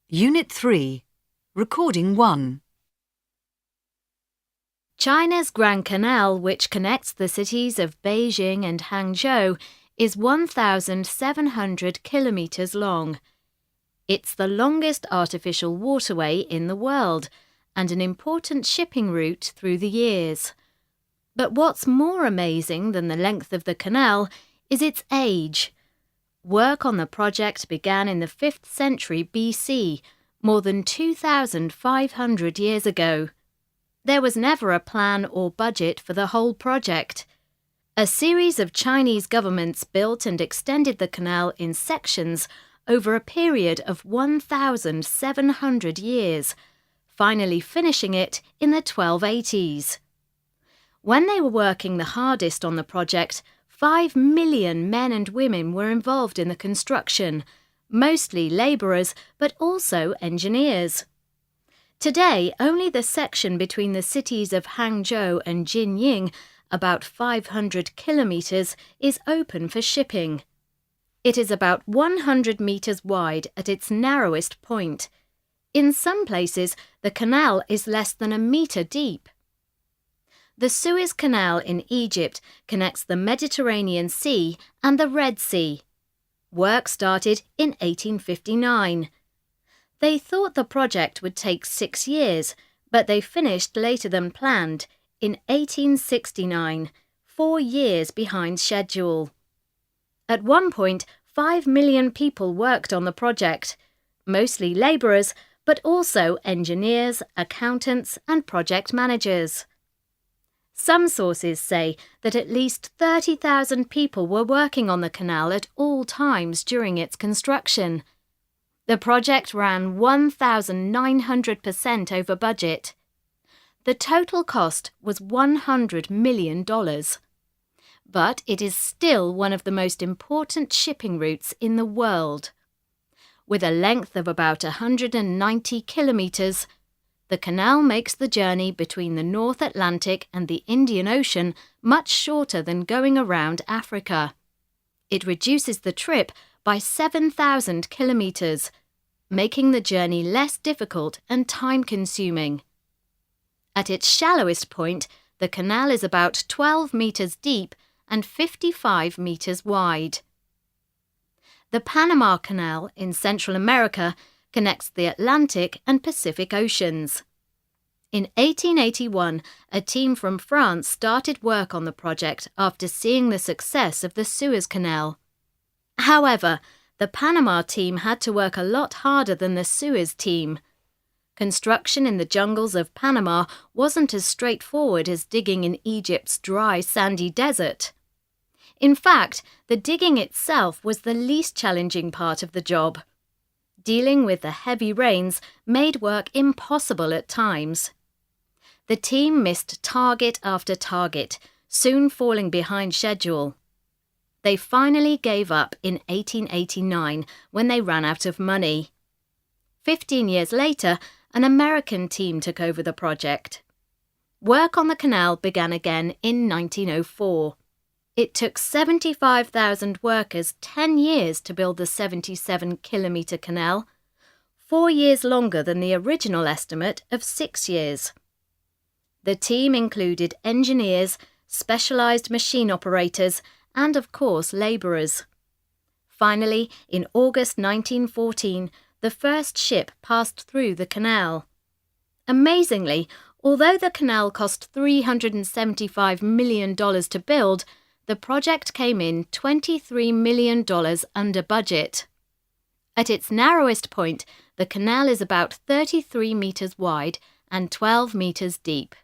Unit 3, Recording 1. China's Grand Canal, which connects the cities of Beijing and Hangzhou, is 1,700 kilometers long. It's the longest artificial waterway in the world and an important shipping route through the years. But what's more amazing than the length of the canal is its age. Work on the project began in the 5th century BC, more than 2,500 years ago. There was never a plan or budget for the whole project. A series of Chinese governments built and extended the canal in sections over a period of 1,700 years, finally finishing it in the 1280s. When they were working the hardest on the project, 5 million men and women were involved in the construction, mostly labourers but also engineers. Today, only the section between the cities of Hangzhou and Jinying, about 500 kilometres, is open for shipping. It is about 100 metres wide at its narrowest point. In some places, the canal is less than a metre deep. The Suez Canal in Egypt connects the Mediterranean Sea and the Red Sea. Work started in 1859. They thought the project would take 6 years, but they finished later than planned, in 1869, 4 years behind schedule. At one point, 5 million people worked on the project, mostly labourers, but also engineers, accountants and project managers. Some sources say that at least 30,000 people were working on the canal at all times during its construction. The project ran 1,900% over budget. The total cost was $100 million. But it is still one of the most important shipping routes in the world. With a length of about 190 kilometres, the canal makes the journey between the North Atlantic and the Indian Ocean much shorter than going around Africa. It reduces the trip by 7,000 kilometres, making the journey less difficult and time-consuming. At its shallowest point, the canal is about 12 metres deep and 55 metres wide. The Panama Canal in Central America connects the Atlantic and Pacific Oceans. In 1881, a team from France started work on the project after seeing the success of the Suez Canal. However, the Panama team had to work a lot harder than the Suez team. Construction in the jungles of Panama wasn't as straightforward as digging in Egypt's dry, sandy desert. In fact, the digging itself was the least challenging part of the job. Dealing with the heavy rains made work impossible at times. The team missed target after target, soon falling behind schedule. They finally gave up in 1889 when they ran out of money. 15 years later, an American team took over the project. Work on the canal began again in 1904. It took 75,000 workers 10 years to build the 77-kilometre canal, 4 years longer than the original estimate of 6 years. The team included engineers, specialised machine operators, and of course labourers. Finally, in August 1914, the first ship passed through the canal. Amazingly, although the canal cost $375 million to build, the project came in $23 million under budget. At its narrowest point, the canal is about 33 metres wide and 12 metres deep.